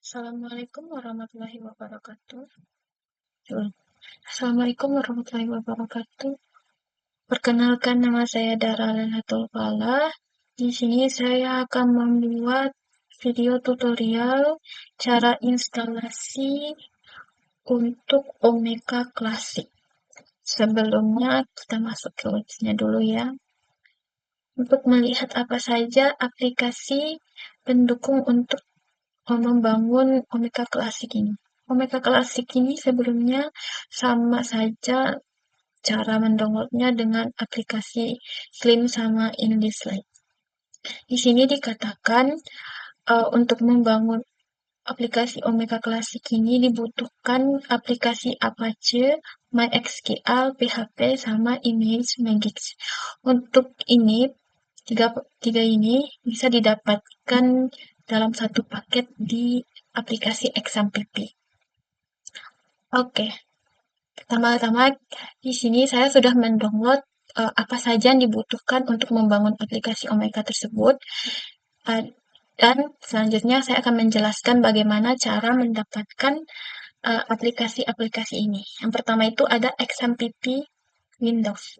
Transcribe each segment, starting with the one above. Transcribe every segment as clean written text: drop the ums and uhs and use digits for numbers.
Assalamualaikum warahmatullahi wabarakatuh. Assalamualaikum warahmatullahi wabarakatuh. Perkenalkan, nama saya Dara Lailatul Falah. Di sini saya akan membuat video tutorial cara instalasi untuk Omeka Classic. Sebelumnya kita masuk ke websitenya dulu ya. Untuk melihat apa saja aplikasi pendukung untuk membangun Omeka Classic ini. Omeka Classic ini sebelumnya sama saja cara mendownloadnya dengan aplikasi Slim sama English Lite. Di sini dikatakan untuk membangun aplikasi Omeka Classic ini dibutuhkan aplikasi Apache, MySQL, PHP, sama Image Magic. Untuk ini, tiga ini bisa didapatkan dalam satu paket di aplikasi XAMPP. Oke, pertama-tama di sini saya sudah mendownload apa saja yang dibutuhkan untuk membangun aplikasi Omeka tersebut. Dan selanjutnya saya akan menjelaskan bagaimana cara mendapatkan aplikasi-aplikasi ini. Yang pertama itu ada XAMPP Windows.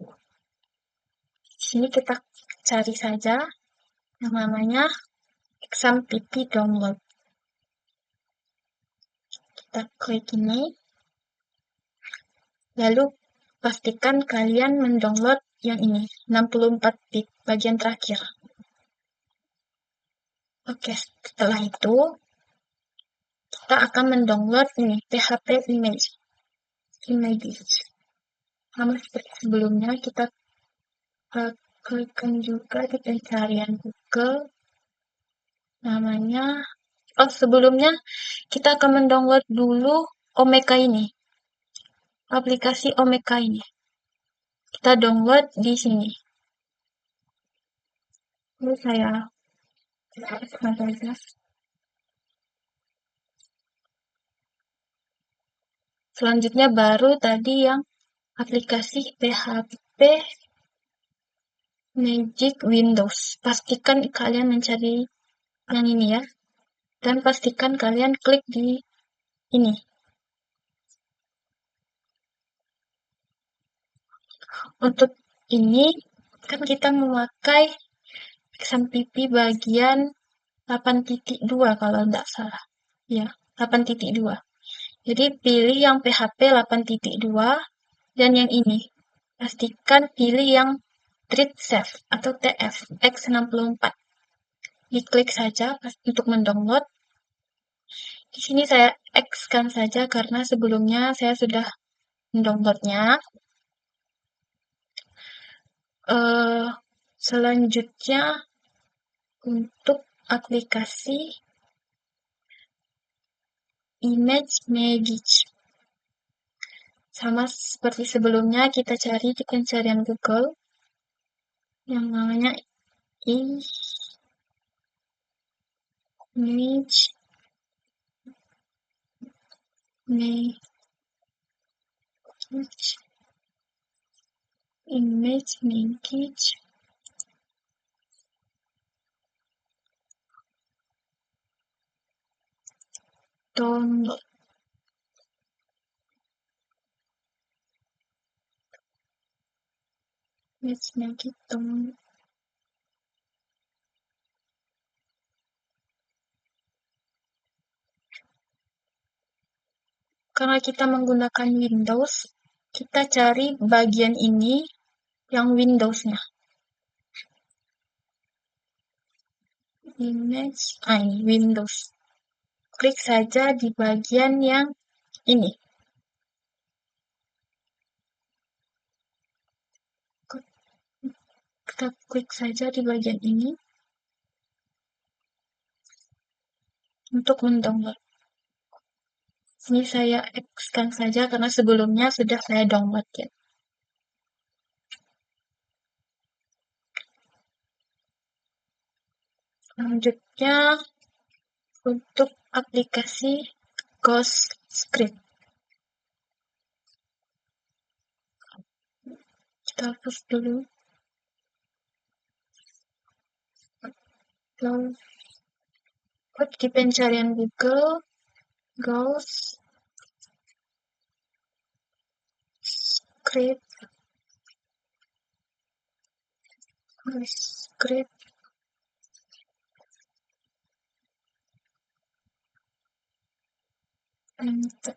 Di sini kita cari saja yang namanya XAMPP download. Kita klik ini. Lalu pastikan kalian mendownload yang ini, 64 bit, bagian terakhir. Oke, setelah itu kita akan mendownload ini, PHP Image. Sama seperti sebelumnya, kita klikkan juga di pencarian Google. Namanya, sebelumnya kita akan mendownload dulu Omeka ini. Aplikasi Omeka ini. Kita download di sini. Lalu saya saja. Selanjutnya baru tadi yang aplikasi PHP Magic Windows. Pastikan kalian mencari yang ini ya. Dan pastikan kalian klik di ini. Untuk ini kan kita memakai XAMPP bagian 8.2 kalau tidak salah. Ya, 8.2. Jadi pilih yang PHP 8.2 dan yang ini. Pastikan pilih yang Treat Safe atau TF X64. Diklik saja untuk mendownload. Di sini saya X-kan saja karena sebelumnya saya sudah mendownloadnya. Selanjutnya untuk aplikasi Image Magic. Sama seperti sebelumnya kita cari di pencarian Google yang namanya Image Magic download. Image Magic download. Karena kita menggunakan Windows, kita cari bagian ini yang Windows-nya. Image, ini Windows. Klik saja di bagian yang ini. Kita klik saja di bagian ini untuk mendownload. Ini saya X-kan saja karena sebelumnya sudah saya download ya. Selanjutnya untuk aplikasi Ghostscript. Kita hapus dulu. Klik di pencarian Google. Ghost script script enter.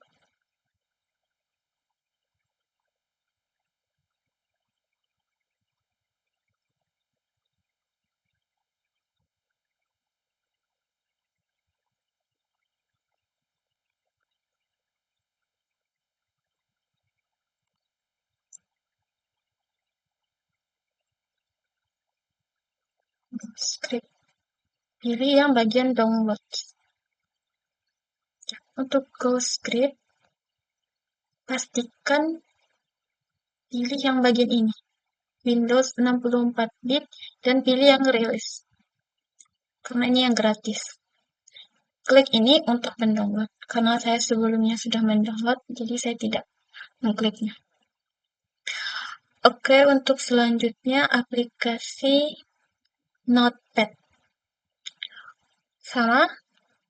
Script. Pilih yang bagian download. Untuk Ghost script, pastikan pilih yang bagian ini, Windows 64-bit, dan pilih yang rilis, karena ini yang gratis. Klik ini untuk mendownload, karena saya sebelumnya sudah mendownload, jadi saya tidak mengkliknya. Oke, untuk selanjutnya aplikasi Notepad. Sama,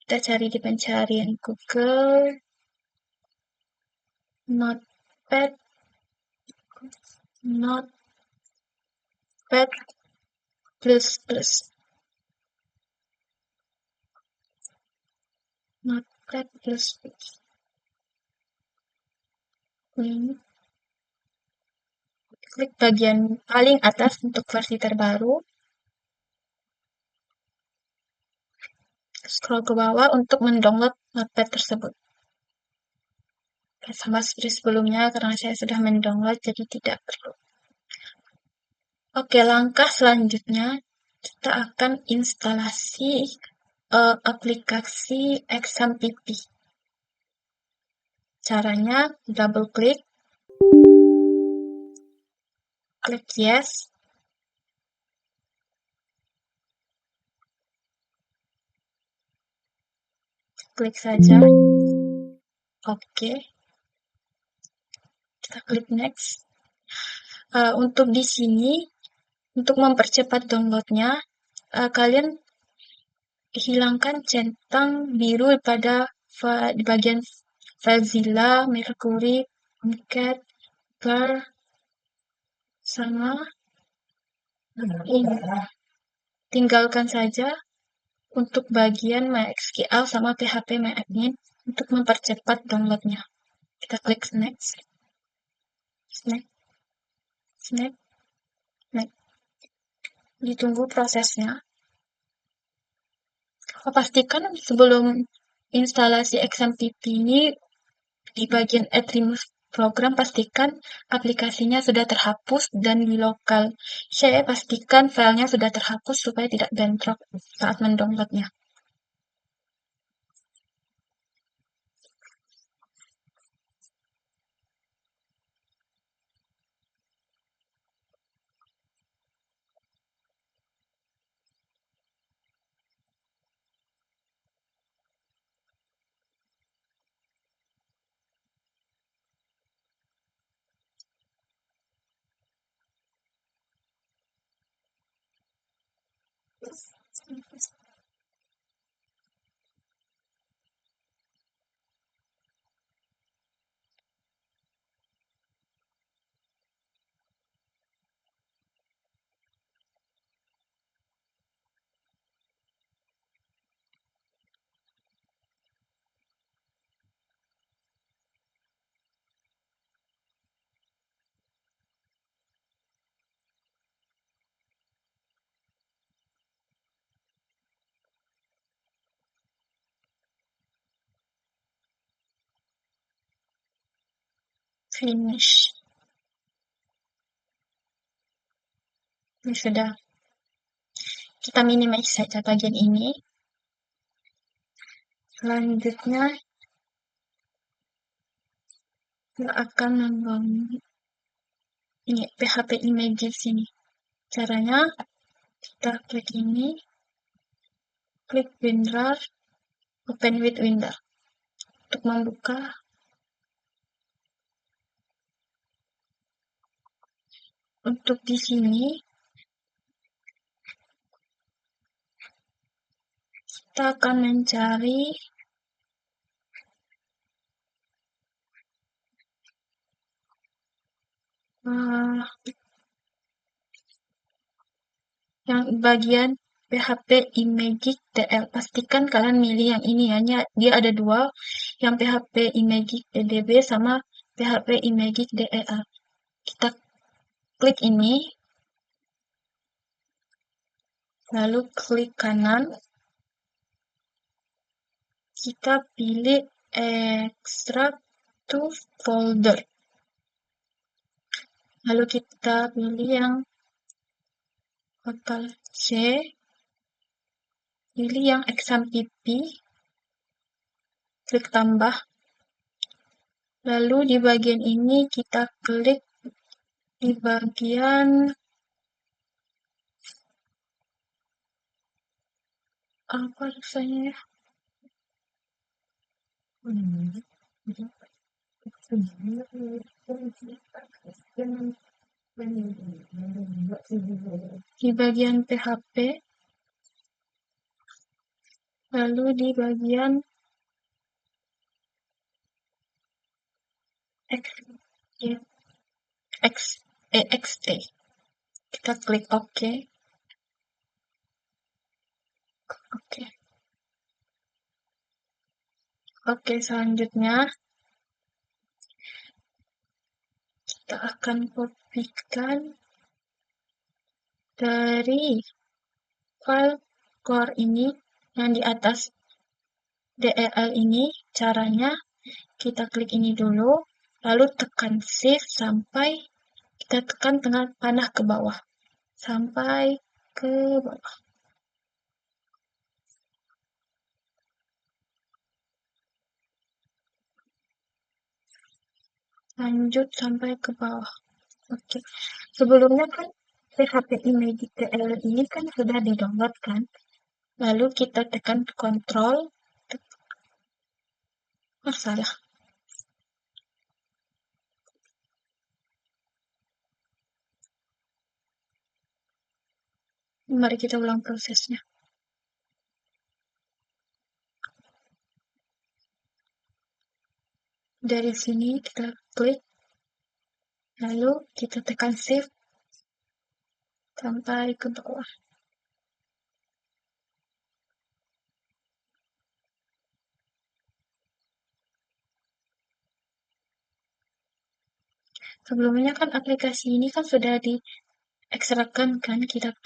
kita cari di pencarian Google, Notepad, Notepad plus plus. Notepad plus plus. Ini. Klik bagian paling atas untuk versi terbaru. Scroll ke bawah untuk mendownload Notepad tersebut. Sama seperti sebelumnya, karena saya sudah mendownload, jadi tidak perlu. Oke, langkah selanjutnya kita akan instalasi aplikasi XMPP. Caranya double klik yes, klik saja. Oke, kita klik next. Untuk di sini, untuk mempercepat downloadnya, kalian hilangkan centang biru pada di bagian FileZilla, Mercury, Tomcat, Bar, sama ini. Tinggalkan saja untuk bagian MySQL sama PHP MyAdmin untuk mempercepat downloadnya. Kita klik next, next, next, next. Ditunggu prosesnya. Pastikan sebelum instalasi XMPP ini di bagian Add Remove Program, pastikan aplikasinya sudah terhapus, dan di lokal saya pastikan filenya sudah terhapus supaya tidak bentrok saat mendownloadnya. Finish. Ini sudah. Kita minimize saja bagian ini. Selanjutnya kita akan membangun ini PHP image di sini. Caranya kita klik ini, klik WinRAR, open with WinRAR untuk membuka. Untuk di sini kita akan mencari uh, yang bagian PHP Imagic DL. Pastikan kalian milih yang ini ya. Dia ada dua, yang PHP Imagic DDB sama PHP Imagic DEL. Kita klik ini, lalu klik kanan, kita pilih extract to folder. Lalu kita pilih yang vokal C, pilih yang XAMPP, klik tambah. Lalu di bagian ini kita klik di bagian apa rasanya ya? Di bagian PHP, lalu di bagian EXT. Kita klik OK. Oke. Oke, selanjutnya kita akan kopikan dari file core ini yang di atas DLL ini. Caranya kita klik ini dulu, lalu tekan shift sampai kita tekan tengah panah ke bawah sampai ke bawah. Lanjut sampai ke bawah. Oke. Sebelumnya kan PHP Imagic DL ini kan sudah di-download kan. Lalu kita tekan Ctrl. Salah. Mari kita ulang prosesnya. Dari sini kita klik, lalu kita tekan shift sampai ke bawah. Sebelumnya kan aplikasi ini kan sudah diekstrakkan kan, kita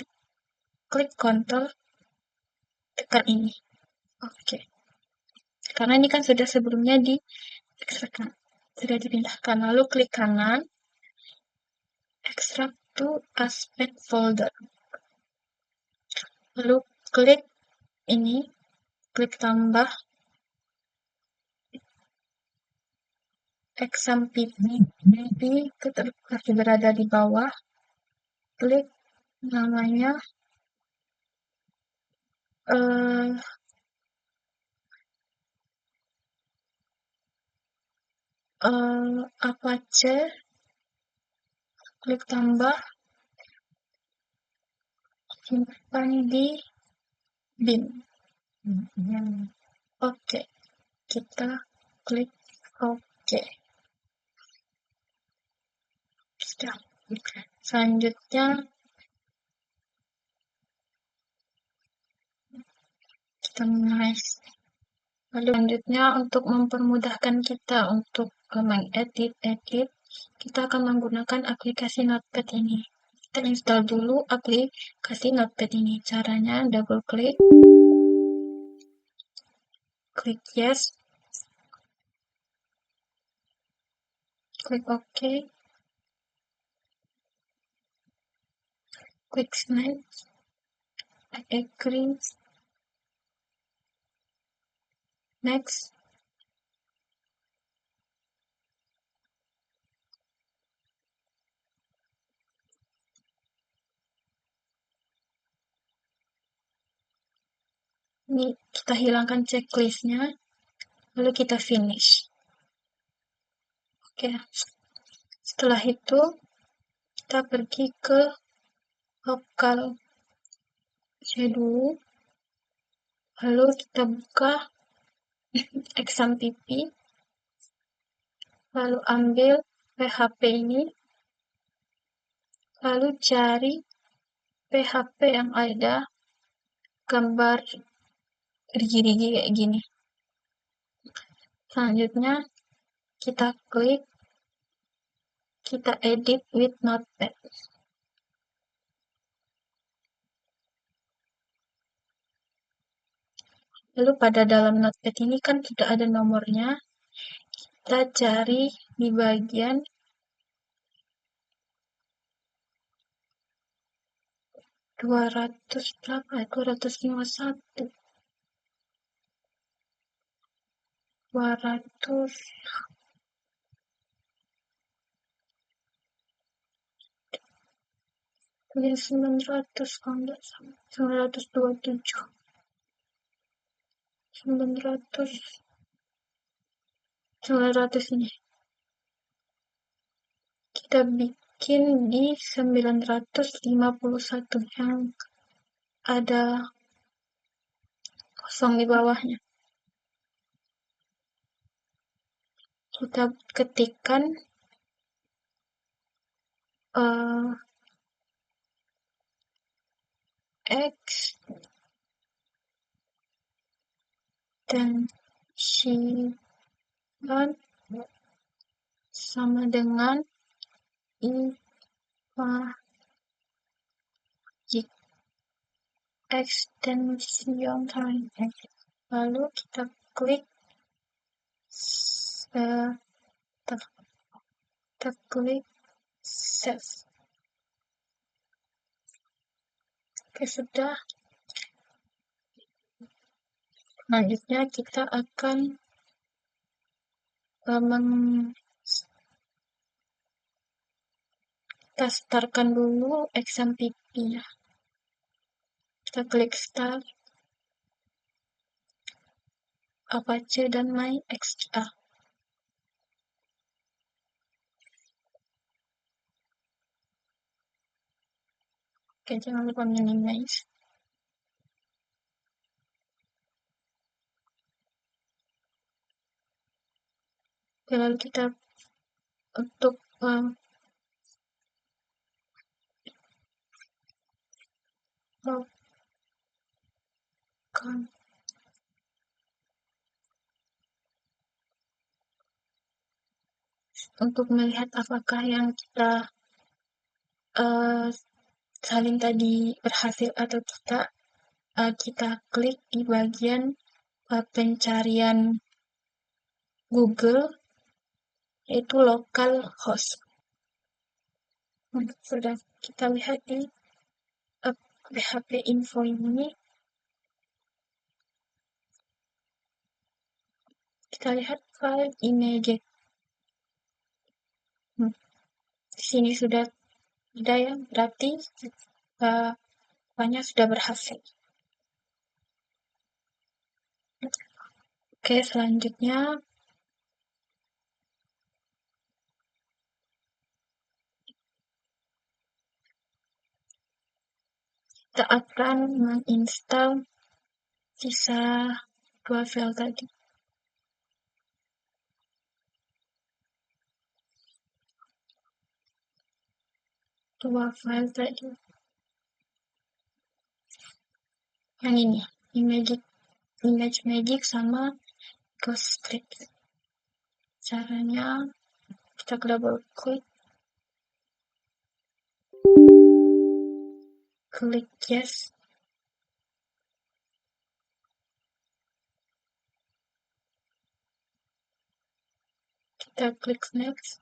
klik Ctrl, tekan ini. Oke. Karena ini kan sudah sebelumnya diekstrakkan, sudah dipindahkan. Lalu klik kanan, extract to aspect folder. Lalu klik ini, klik tambah XAMPP, masih berada di bawah. Klik namanya Apache, klik tambah, simpan di bin. Oke, kita klik oke. Sudah. Selanjutnya kita nice. Lalu selanjutnya untuk mempermudahkan kita untuk mengedit, kita akan menggunakan aplikasi Notepad ini. Kita install dulu aplikasi Notepad ini. Caranya double klik, klik yes, klik OK, klik next, I agree, next. Ini kita hilangkan checklistnya, lalu kita finish. Oke, setelah itu kita pergi ke vokal C dulu, lalu kita buka XAMPP, lalu ambil PHP ini, lalu cari PHP yang ada gambar rigi-rigi kayak gini. Selanjutnya kita klik, kita edit with Notepad. Lalu pada dalam Notepad ini kan sudah ada nomornya, kita cari di bagian 200 berapa? 251. 200 900 kalau nggak salah. 927. 900 ini. Kita bikin di 951 yang ada kosong di bawahnya. Kita ketikkan X extension sama dengan image extension time. Lalu kita klik save. Oke, sudah. Selanjutnya kita akan kita startkan dulu XMPP-nya. Kita klik start, Apache dan MyXR. Oke, jangan lupa minimize. Oke, lalu kita untuk untuk melihat apakah yang kita salin tadi berhasil atau tidak, kita klik di bagian pencarian Google, yaitu localhost. Sudah kita lihat di PHP info ini, kita lihat file image. Di sini sudah ada ya, berarti apanya sudah berhasil. Oke, selanjutnya kita akan menginstal sisa 2 file tadi. Yang ini, image magic sama ghost script. Caranya kita double klik yes. Kita klik next.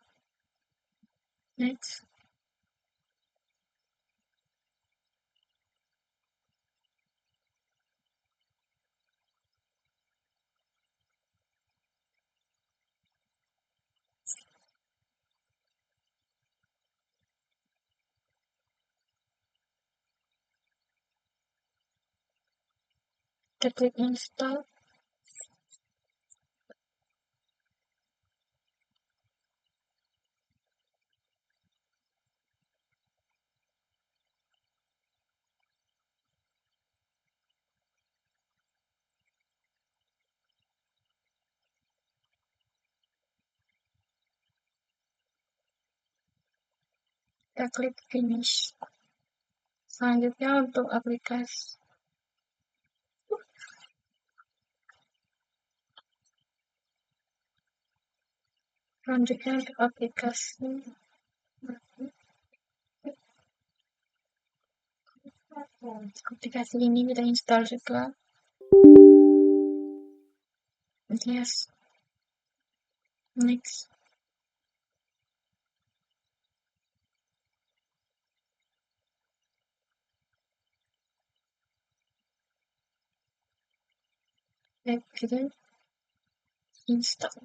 Kita klik install. Kita klik finish. Selanjutnya untuk aplikasi. Selanjutnya untuk aplikasi. Aplikasi ini kita install juga. Yes. Next. Kita install.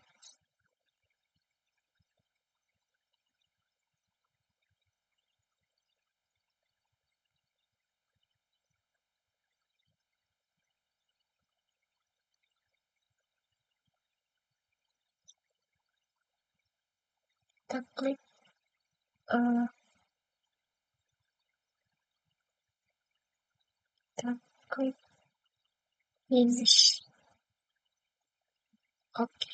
Kita klik finish. Oke.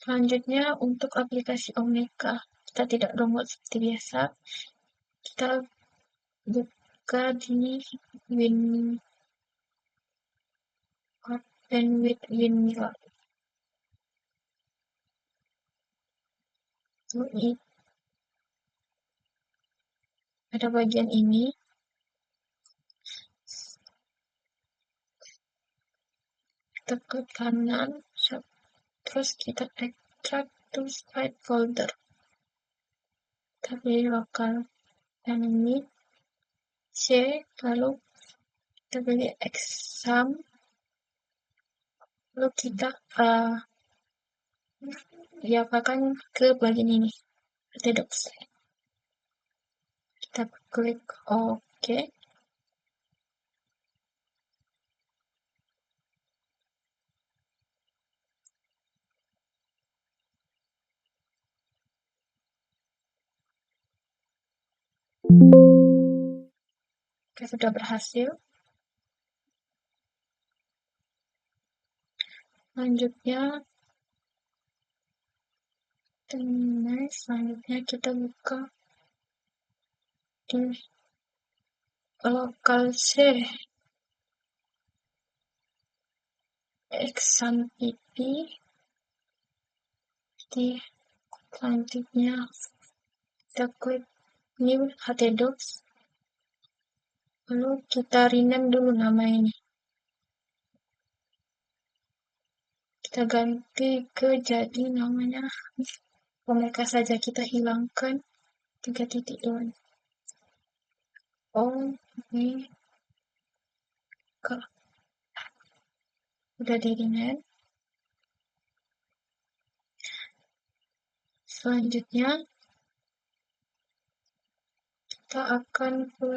Selanjutnya untuk aplikasi Omeka, kita tidak download seperti biasa. Kita buka di WinMila. Ada bagian ini. Kita klik kanan, terus kita extract to slide folder. Kita pilih lokal dan ini C, lalu kita pilih exam, lalu kita diapakan ke bagian ini, Docs. Kita klik OK. Oke, sudah berhasil. Selanjutnya kita buka di lokal C exam PP. Di selanjutnya kita klik new htdocs, lalu kita rename dulu nama ini. Kita ganti ke jadi namanya Omeka saja, kita hilangkan 3.2. Omeka udah di rename. Selanjutnya kita akan ke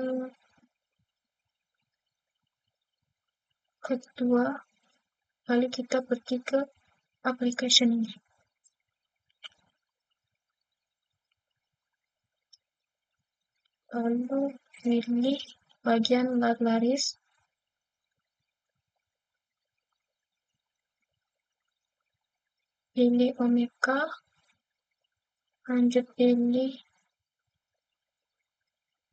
kedua, lalu kita pergi ke application ini. Lalu pilih bagian libraries. Pilih Omeka. Lanjut pilih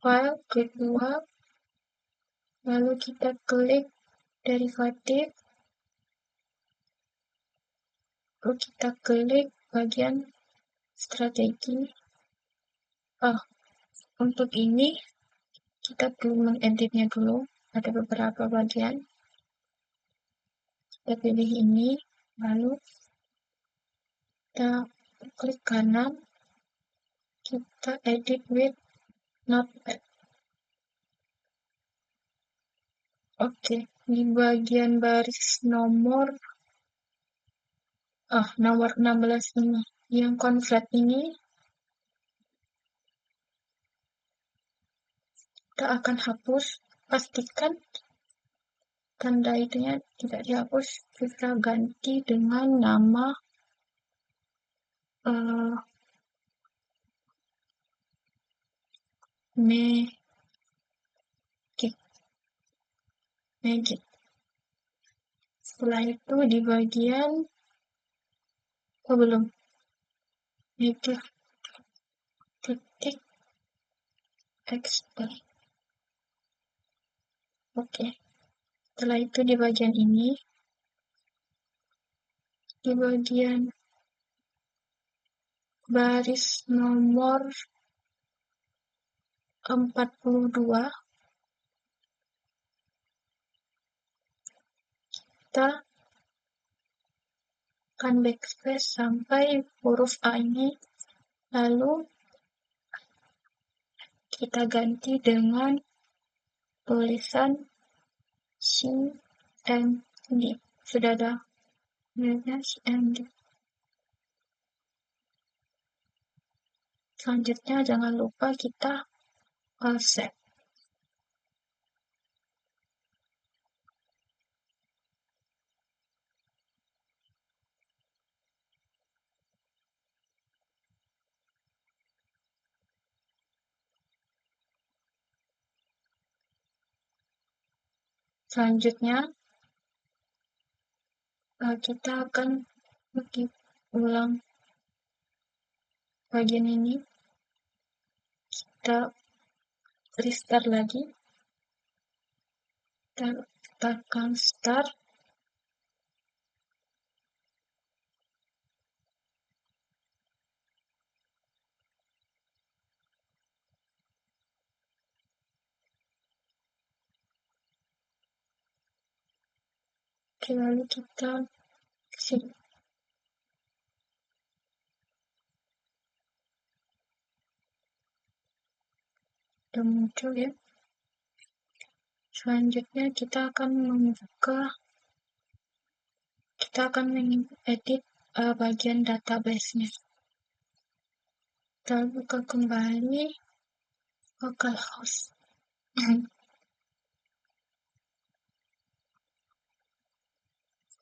file, klik 2. Lalu kita klik derivatif. Lalu kita klik bagian strategi. Untuk ini kita perlu mengeditnya dulu. Ada beberapa bagian. Kita pilih ini, lalu kita klik kanan. Kita edit with Notepad. Oke, di bagian baris nomor 16 ini, yang convert ini, kita akan hapus. Pastikan tanda itunya tidak dihapus. Kita ganti dengan nama Magic. Setelah itu di bagian belum Magic titik export. Oke, setelah itu di bagian ini, di bagian baris nomor 42, kita akan backspace sampai huruf A ini, lalu kita ganti dengan tulisan CMD. Sudah ada CMD. Selanjutnya jangan lupa kita save. Selanjutnya kita akan ulang bagian ini, kita restart lagi, kita tekan start, lalu kita sini. Udah muncul ya. Selanjutnya kita akan mengedit bagian database-nya. Kita buka kembali localhost.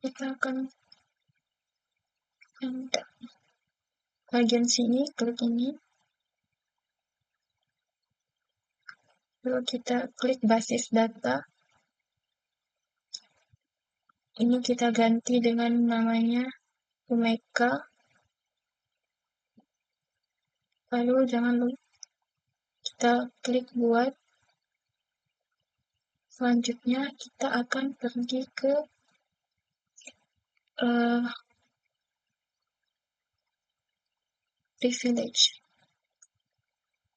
Kita akan enter bagian sini, klik ini, lalu kita klik basis data. Ini kita ganti dengan namanya Omeka. Lalu jangan lupa kita klik buat. Selanjutnya kita akan pergi ke privilege,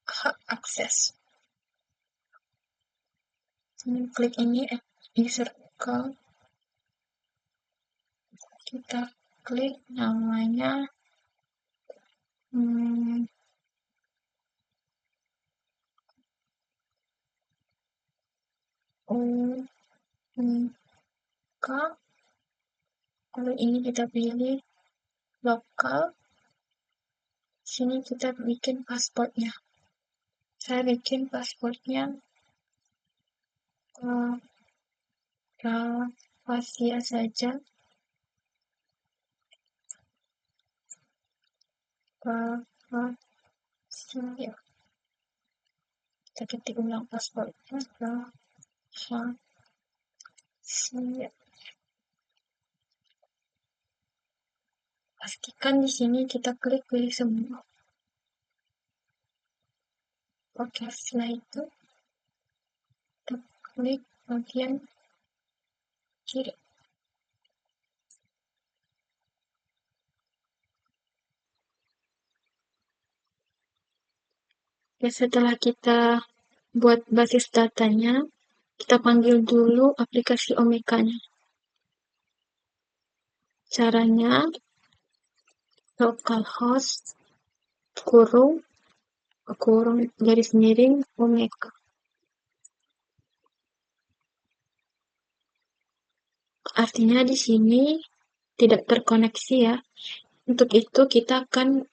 hak akses. Klik ini di circle, kita klik namanya Omeka. Lalu ini kita pilih lokal. Sini kita bikin pasportnya. Saya bikin pasportnya Asia saja. Asia. Kita ketik ulang pasportnya Asia. Pastikan di sini kita klik pilih semua. Oke, setelah itu kita klik bagian kiri. Ya, setelah kita buat basis datanya, kita panggil dulu aplikasi Omeka-nya. Caranya, localhost kurung garis miring Omeka. Artinya di sini tidak terkoneksi ya. Untuk itu kita akan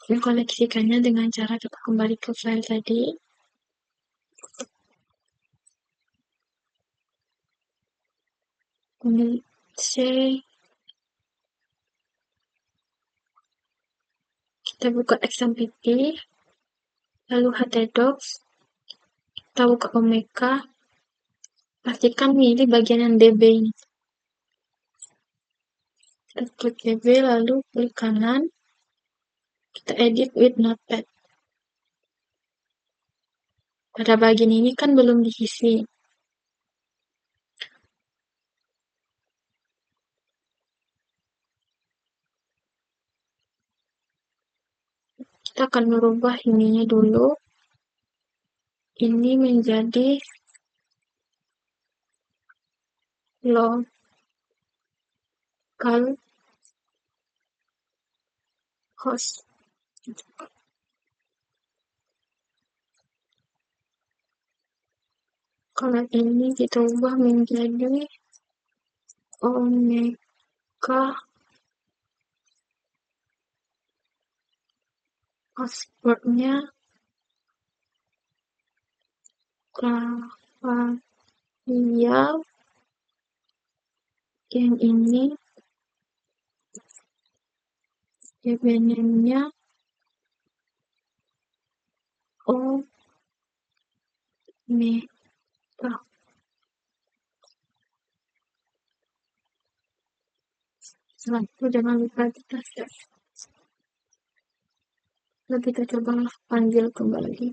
mengkoneksikannya dengan cara kita kembali ke file tadi. Kemudian kita buka XMPP, lalu htdocs, kita buka Omeka, pastikan pilih bagian yang DB ini. Kita klik DB, lalu klik kanan, kita edit with notepad. pada bagian ini kan belum diisi. Kita akan merubah ininya dulu. Ini menjadi local host. Kalau ini kita ubah menjadi Omega passwordnya Rafael, yang ini username-nya Omega. Setelah itu jangan lupa kita save. Lalu kita coba panggil kembali.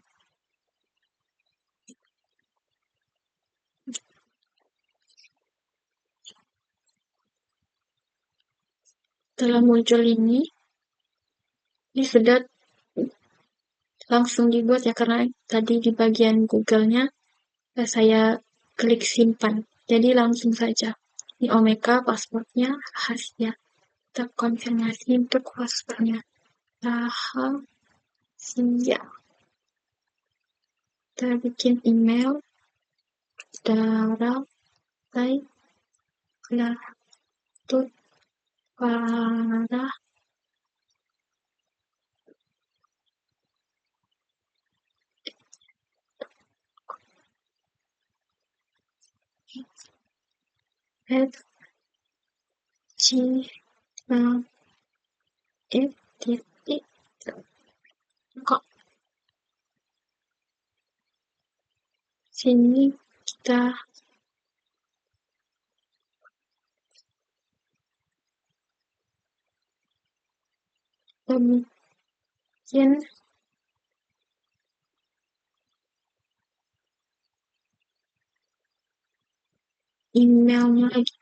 Setelah muncul ini sudah langsung dibuat ya, karena tadi di bagian Google-nya saya klik simpan. Jadi langsung saja. Ini Omega passwordnya rahasia. Kita konfirmasi untuk passwordnya rahasia. Kita bikin email darah tut parah at gmail.com. Sini kita bikin emailnya lagi.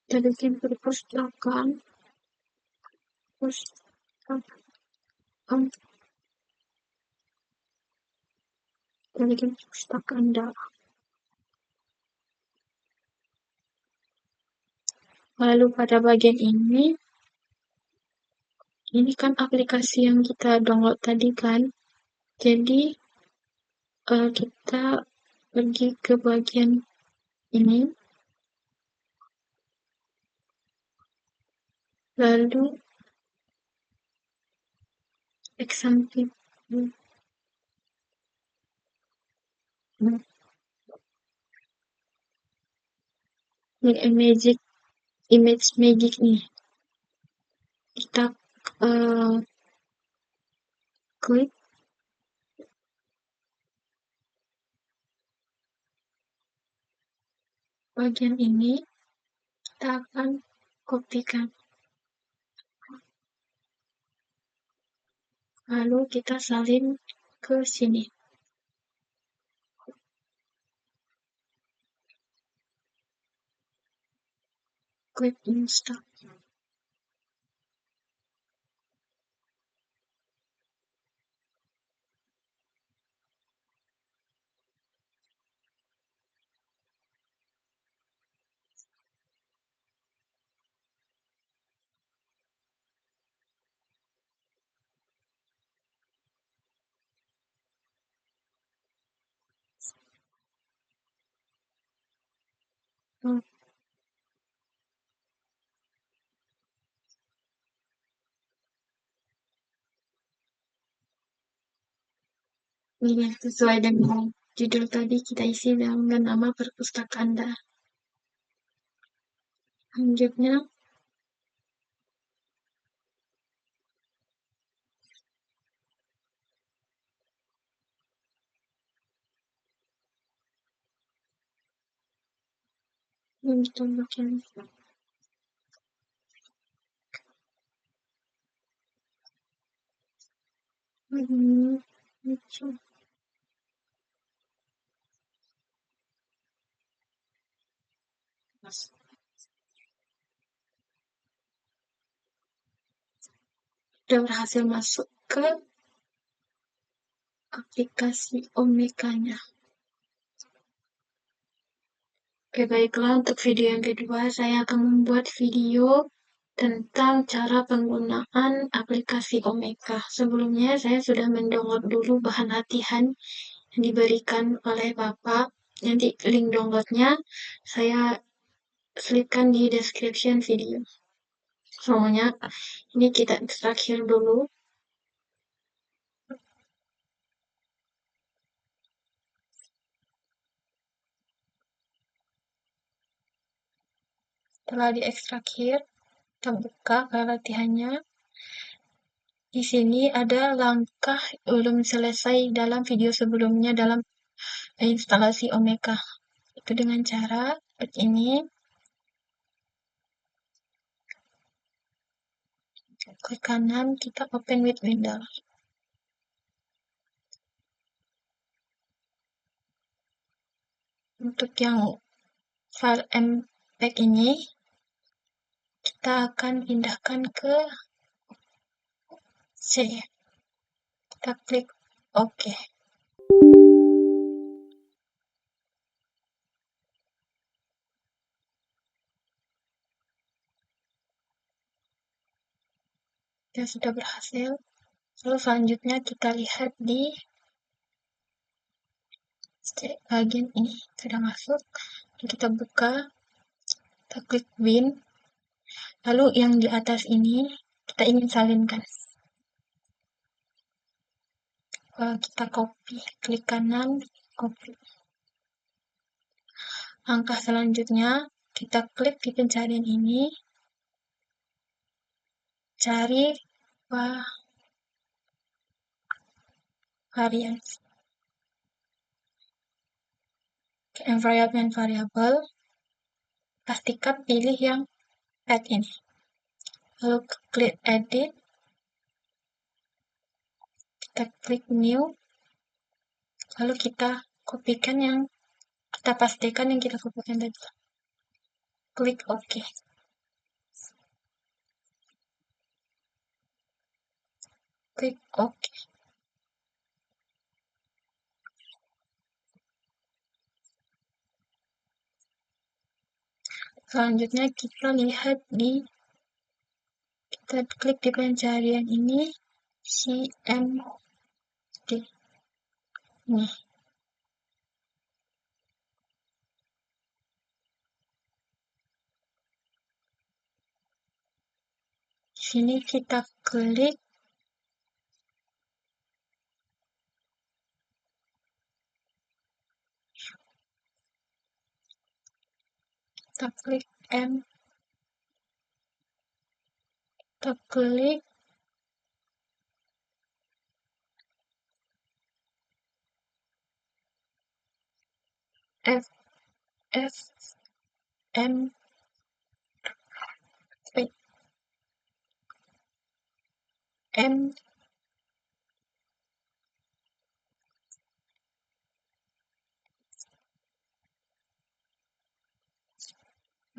Kita bikin perpustakaan. Kita bikin perpustakaan darah. Lalu pada bagian ini kan aplikasi yang kita download tadi kan. Jadi kita pergi ke bagian ini. Lalu example image magic nih. Kita klik bagian ini, kita akan kopikan. Lalu kita salin ke sini. Klik install. Ini sesuai dengan judul tadi, kita isi dengan nama perpustakaan Anda. Selanjutnya, ini tambahkan Lucu. Udah berhasil masuk ke aplikasi Omeka-nya. Oke, baiklah, untuk video yang kedua, saya akan membuat video tentang cara penggunaan aplikasi Omeka. Sebelumnya, saya sudah mendownload dulu bahan latihan yang diberikan oleh Bapak. Nanti link downloadnya saya selipkan di description video. Semuanya, ini kita ekstrakir dulu. Setelah diekstrakir, kita buka file latihannya. Di sini ada langkah belum selesai dalam video sebelumnya dalam instalasi Omeka. Itu dengan cara seperti ini. Klik kanan, kita open with Windows. Untuk yang file MPEG ini, kita akan pindahkan ke C. Kita klik OK. Ya, sudah berhasil. Lalu selanjutnya kita lihat di bagian ini. Sudah masuk. Kita buka. Kita klik Win. Lalu yang di atas ini kita ingin salinkan. Kita copy. Klik kanan, copy. Langkah selanjutnya, kita klik di pencarian ini, cari varians. Environment variable, pastikan pilih yang add ini. Lalu klik edit, kita klik new, lalu kita kopikan yang kita pastikan yang kita kopikan tadi. Klik OK. Klik OK. Selanjutnya kita lihat kita klik di pencarian ini CMD. Ini. Sini kita klik M, kita klik F, M, P, M,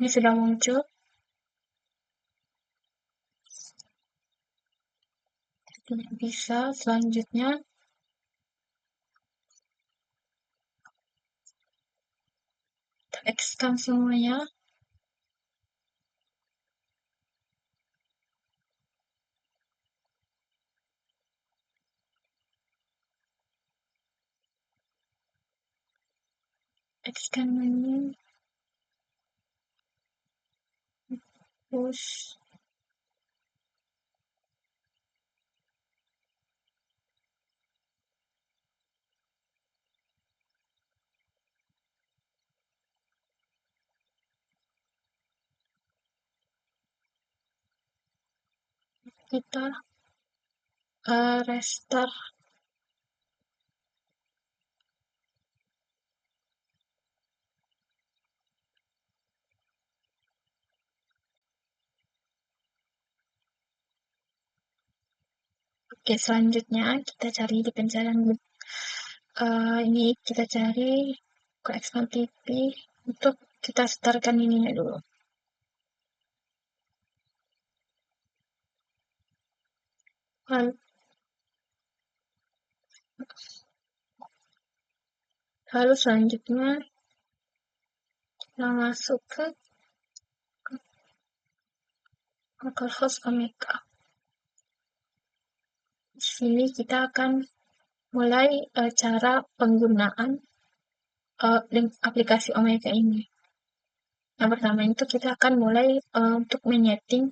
ini sudah muncul. Tidak bisa. Selanjutnya kita X-kan semuanya. X-kan ini. Terus kita restart. Oke, selanjutnya kita cari di pencarian ini kita cari ke Expand TV untuk kita startkan ininya dulu. Lalu selanjutnya kita masuk ke localhost Omega. Di sini kita akan mulai cara penggunaan aplikasi Omega ini. Yang pertama itu kita akan mulai untuk menyeting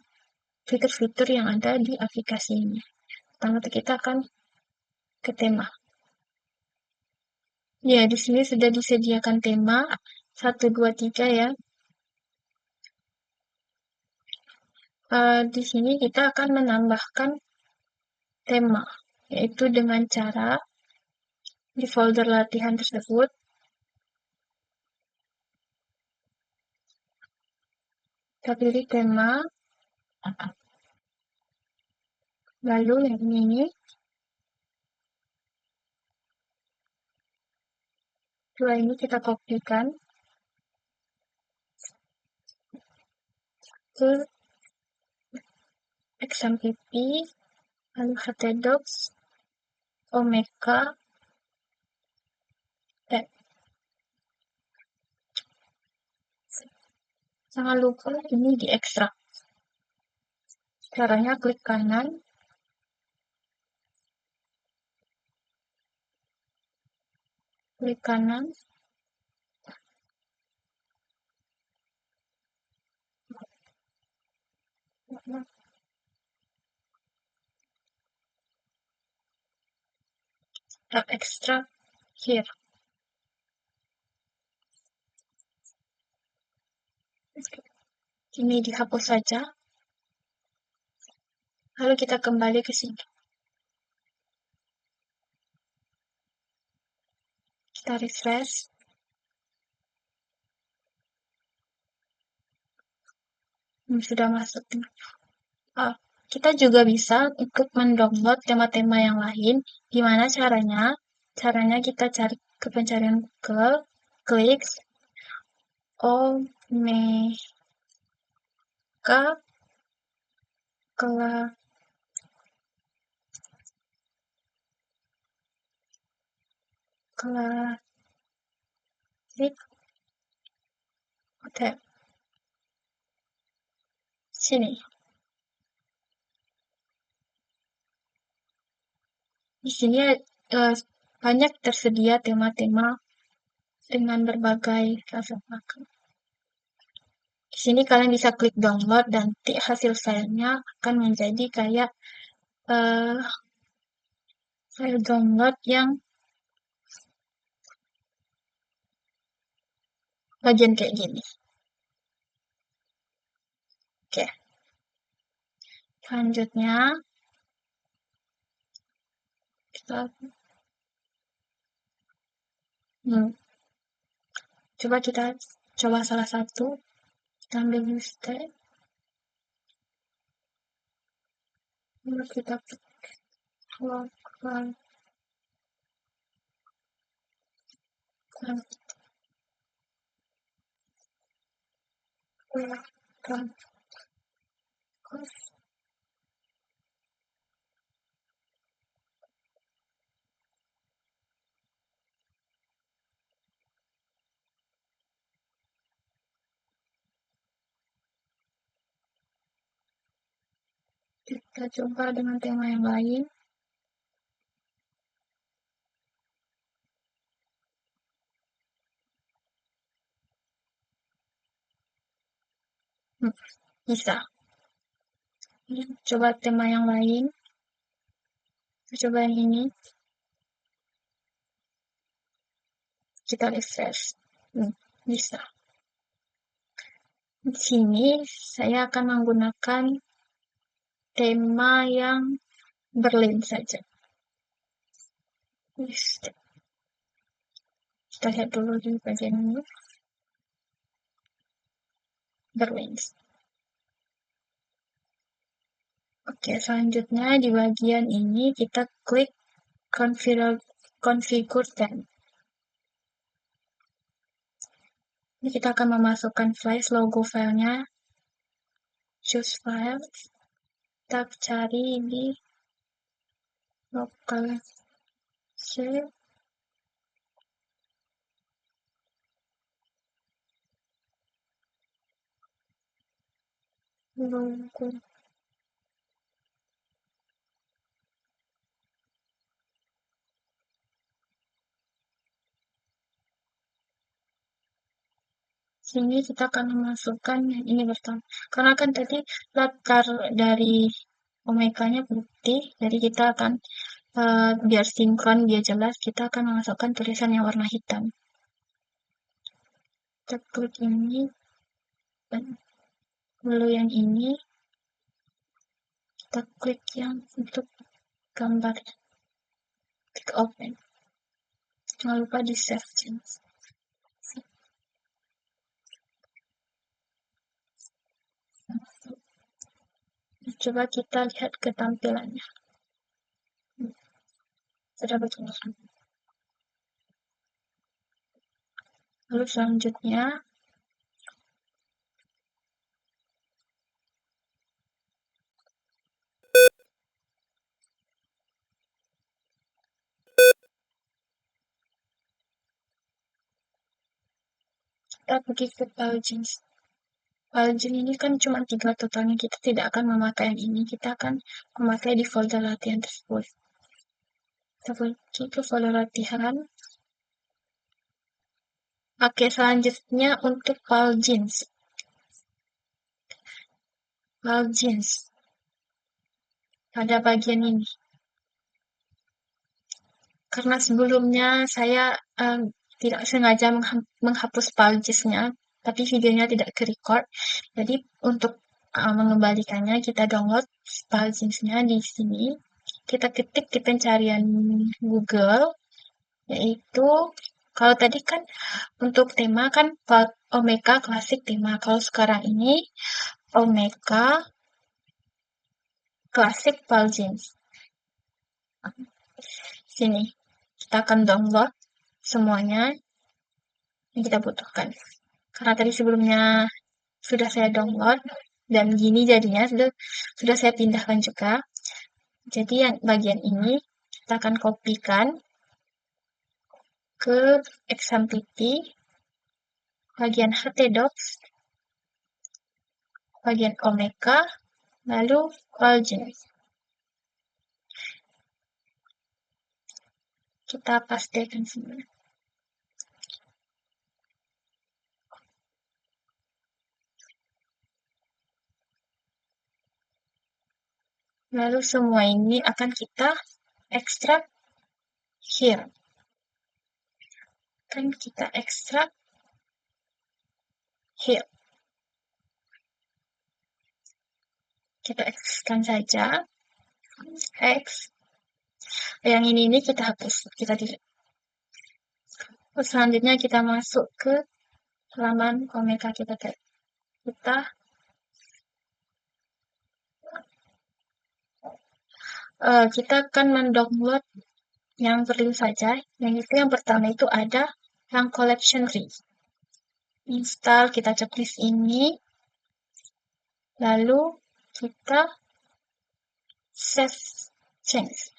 fitur-fitur yang ada di aplikasi ini. Pertama kita akan ke tema. Ya, di sini sudah disediakan tema 1, 2, 3 ya. Di sini kita akan menambahkan tema, yaitu dengan cara di folder latihan tersebut kita pilih tema, lalu yang ini, setelah ini kita kopikan ke XMPP, lalu htdocs, Omeka, jangan lupa ini diekstrak. Caranya klik kanan, tap extract here. Ini dihapus saja. Lalu kita kembali ke sini. Kita refresh. Ini sudah masuk. Kita juga bisa ikut mendownload tema-tema yang lain. Gimana caranya? Caranya kita cari ke pencarian Google, klik Omeka Classic Hotel. Sini. Di sini banyak tersedia tema-tema dengan berbagai rasa makan. Di sini kalian bisa klik download dan hasil filenya akan menjadi kayak file download yang bagian kayak gini. Oke. Selanjutnya kita coba salah satu. Kita ambil mistake. Lalu kita klik local kita coba dengan tema yang lain. Bisa. Coba tema yang lain. Kita coba yang ini. Kita refresh. Bisa. Di sini saya akan menggunakan tema yang Berlin saja. Kita lihat dulu di bagian ini. Berlin. Oke, selanjutnya di bagian ini kita klik configure theme. Ini kita akan memasukkan flash logo filenya, choose file, kita cari di local shape, logo. Sini kita akan memasukkan yang ini pertama. Karena kan tadi latar dari omeganya putih, jadi kita akan biar sinkron, biar jelas, kita akan memasukkan tulisan yang warna hitam. Kita klik ini, lalu yang ini, kita klik yang untuk gambar, klik open. Jangan lupa di save change. Coba kita lihat ketampilannya. Sudah begini. Lalu selanjutnya, kita pergi ke Pages. Pages ini kan cuma 3 totalnya, kita tidak akan memakai yang ini, kita akan memakai di folder latihan tersebut. Kita pergi ke folder latihan. Oke, selanjutnya untuk Pages. Pages. Pada bagian ini. Karena sebelumnya saya tidak sengaja menghapus Pages-nya, tapi videonya tidak ke-record. Jadi untuk mengembalikannya, kita download Pages-nya di sini. Kita ketik di pencarian Google, yaitu kalau tadi kan untuk tema kan Omega klasik tema. Kalau sekarang ini Omega klasik Pages. Sini kita akan download semuanya yang kita butuhkan. Karena tadi sebelumnya sudah saya download dan gini jadinya sudah saya pindahkan juga. Jadi yang bagian ini kita akan kopikan ke XMPP, bagian htdocs, bagian Omega, lalu Pages. Kita pastikan semua. Lalu semua ini akan kita ekstrak here. Kan kita ekstrak here. Kita X-kan saja. X. Yang ini kita hapus. Kita delete. Selanjutnya kita masuk ke halaman Omega kita. Kita akan mendownload yang perlu saja. Yang itu yang pertama itu ada yang collection tree. Install, kita checklist ini. Lalu kita save change.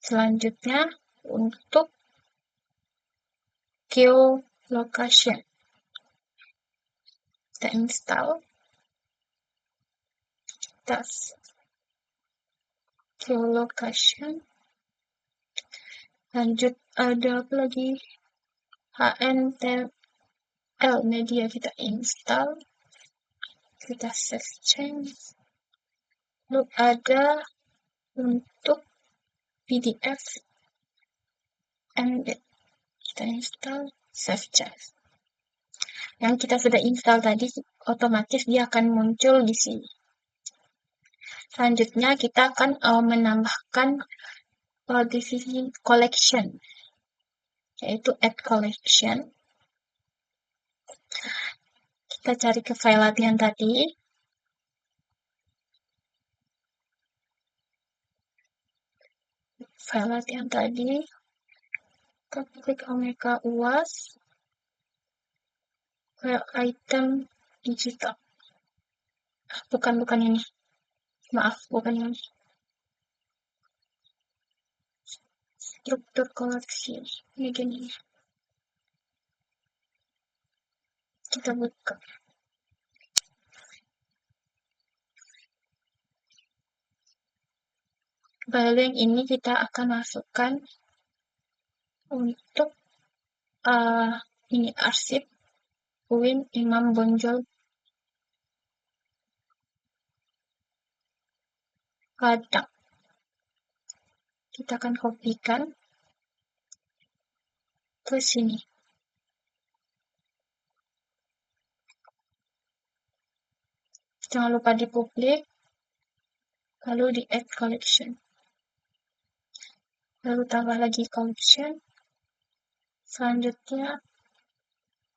Selanjutnya untuk geolocation. Kita install. Kita geolocation. Lanjut ada apa lagi? HTML media kita install. Kita save change. Lalu ada untuk PDF embed. Kita install save change. Yang kita sudah install tadi otomatis dia akan muncul di sini. Selanjutnya kita akan menambahkan divisi collection, yaitu add collection. Kita cari ke file latihan tadi. File latihan tadi. Kita klik Omeka UAS. File item digital. Bukan ini. Maaf, bukan ini. Struktur koleksi. Ini gini. Kita buka. File yang ini kita akan masukkan untuk ini arsip UIN Imam Bonjol Padang. Kita akan kopikan ke sini. Jangan lupa di publik, lalu di add collection. Lalu tambah lagi collection. Selanjutnya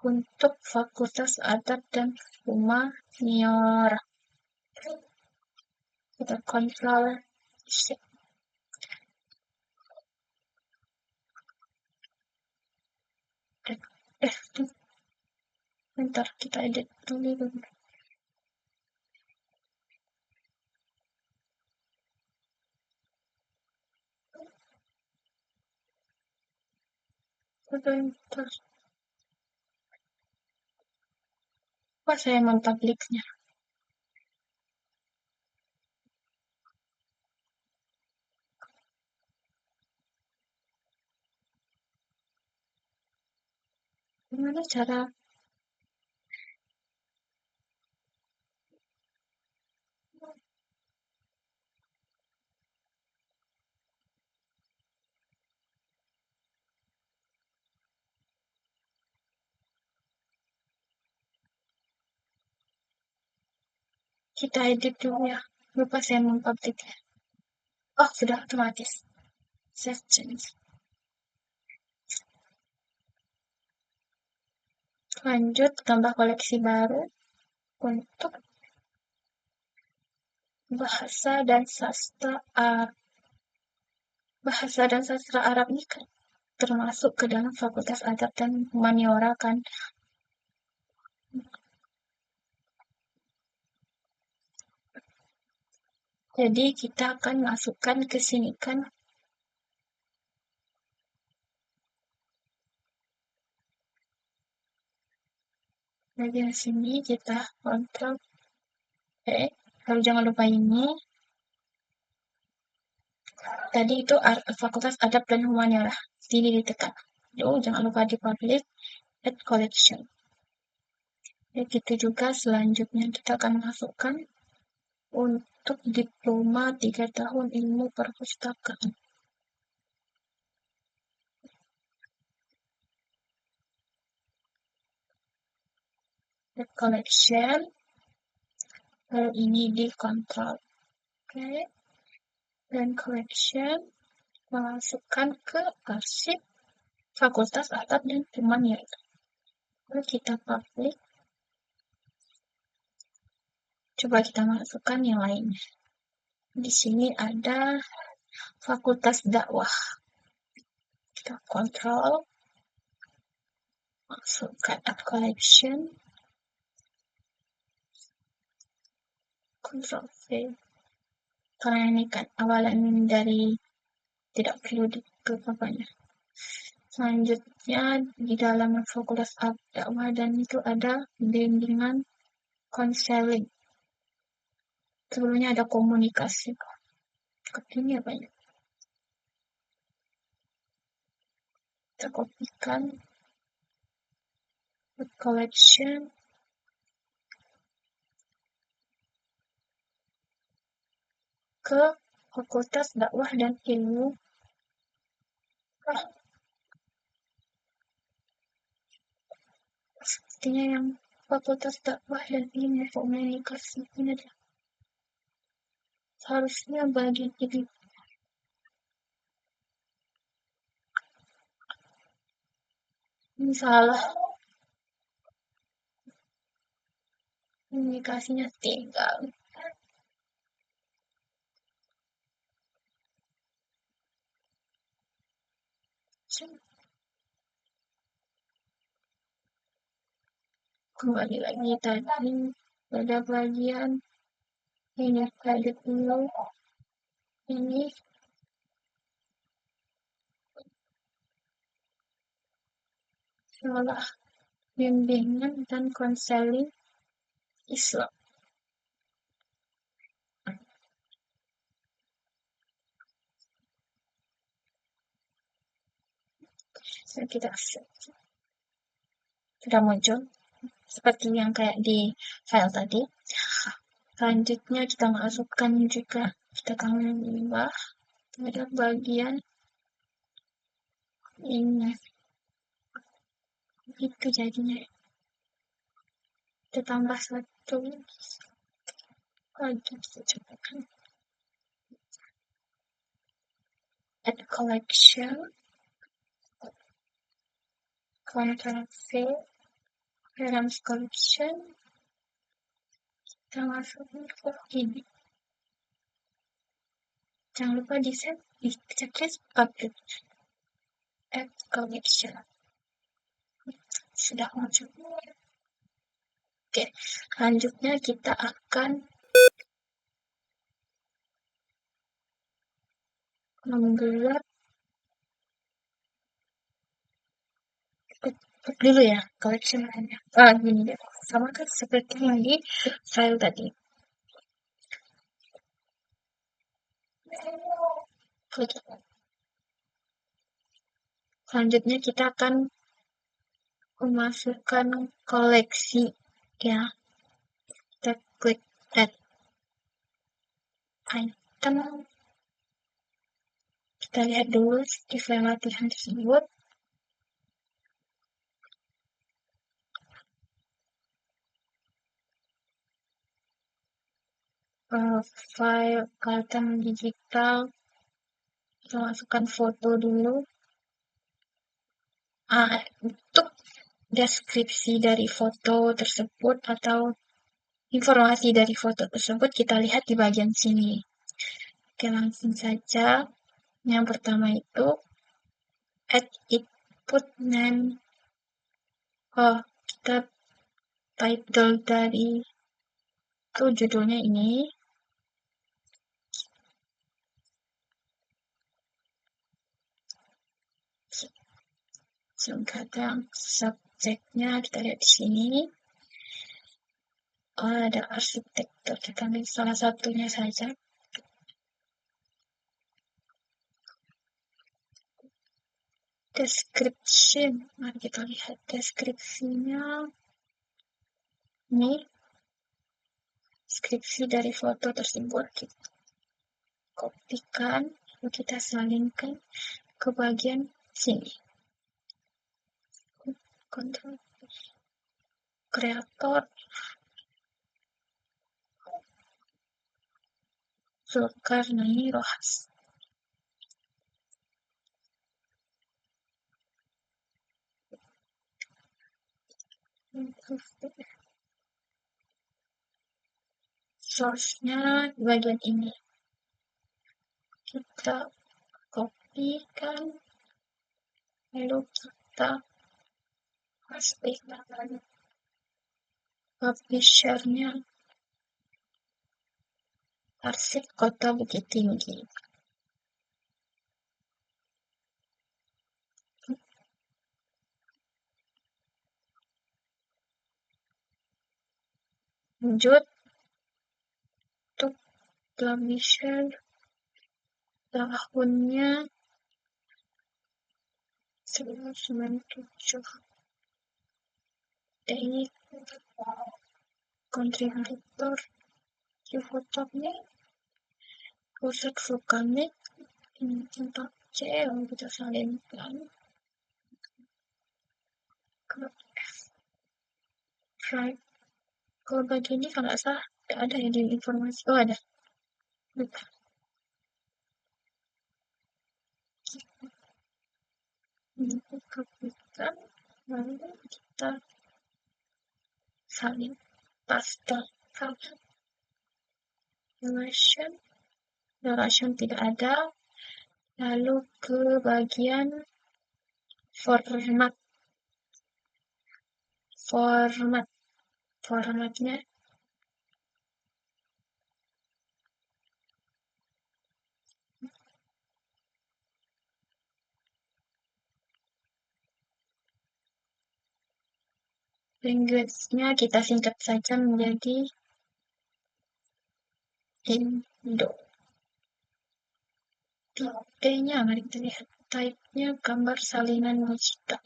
untuk Fakultas Adab dan Humaniora. Kita kontrol shift. Bentar, kita edit dulu. Bentar. Apa saya mempubliknya? Gimana cara kita edit dulu ya? Lupa saya mempubliknya. Oh, sudah otomatis. Save change. Lanjut, tambah koleksi baru untuk bahasa dan sastra Arab ini kan termasuk ke dalam Fakultas Adab dan Humaniora kan. Jadi kita akan masukkan ke sini kan. Bagian sini kita kontrol lalu jangan lupa ini. Tadi itu Fakultas Adab dan Humaniora. Sini ditekan. Jangan lupa di public, add collection. Begitu juga selanjutnya kita akan masukkan untuk diploma 3 tahun ilmu perpustakaan. Add collection. Lalu ini dikontrol. Oke. Dan collection masukkan ke arsip Fakultas Adab dan Humaniora. Lalu kita publik. Coba kita masukkan yang lainnya. Di sini ada Fakultas Dakwah. Kita kontrol. Masukkan add collection. Control V. Karena ini kan awalan dari tidak perlu dikepapanya. Selanjutnya di dalam Fakultas Dakwah dan itu ada bimbingan konseling. Sebelumnya ada komunikasi. Ini apa ya? Kita kopikan collection ke Fakultas Dakwah dan Ilmu. Sepertinya yang Fakultas Dakwah dan Ilmu Komunikasi ini adalah seharusnya bagian ini. Ini salah. komunikasinya tinggal. Kembali lagi tadi pada bagian ini kredit dulu, ini adalah bimbingan dan konseling Islam. Kita sudah muncul seperti yang kayak di file tadi. Selanjutnya kita masukkan juga, kita akan menambah pada bagian ini. Itu jadinya. Kita tambah satu lagi, kita cobakan. Add collection, Ctrl V, Parents collection, kita masukin ke ini. Jangan lupa di set di checklist public. Add collection. Sudah muncul. Oke, selanjutnya kita akan membuat dulu ya collection nya. Gini deh, sama kan seperti yang di file tadi. Selanjutnya kita akan memasukkan koleksi ya. Kita klik add item. Kita lihat dulu di file latihan tersebut. File item digital, kita masukkan foto dulu. Untuk deskripsi dari foto tersebut atau informasi dari foto tersebut kita lihat di bagian sini. Oke, langsung saja. Yang pertama itu add input name. Kita title dari itu judulnya ini. Kadang subjeknya kita lihat di sini. Ada arsitektur, kita ambil salah satunya saja. Description, mari kita lihat deskripsinya. Ini deskripsi dari foto tersebut, kita kopikan, lalu kita salinkan ke bagian sini. Kontrol kreator, Zulkarnain Rohas. Source-nya di bagian ini. Kita kopikan, lalu kita pastikan publisher-nya Arsip Kota Bukit Tinggi. Lanjut untuk publisher, tahunnya 1997. Dari kontributor di fotonya pusat vulkanik ini tempat C yang kita salinkan ke drive. Kalau bagian ini kalau nggak salah tidak ada ya di informasi. Oh, ada. Lupa. Ini kopikan, lalu kita salin paste. Duration, duration tidak ada. Lalu ke bagian format. Formatnya language-nya kita singkat saja menjadi Indo. Tipenya, mari kita lihat. Type-nya gambar salinan digital.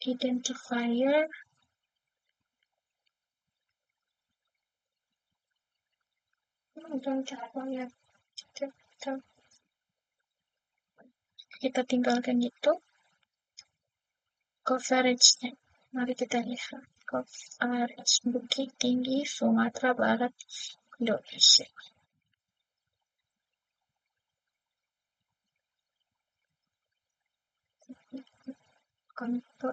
Identifier. Identifier. Kita tinggalkan itu. Coverage-nya. Mari kita lihat. Coverage Bukit Tinggi, Sumatera Barat, Indonesia. Kontur.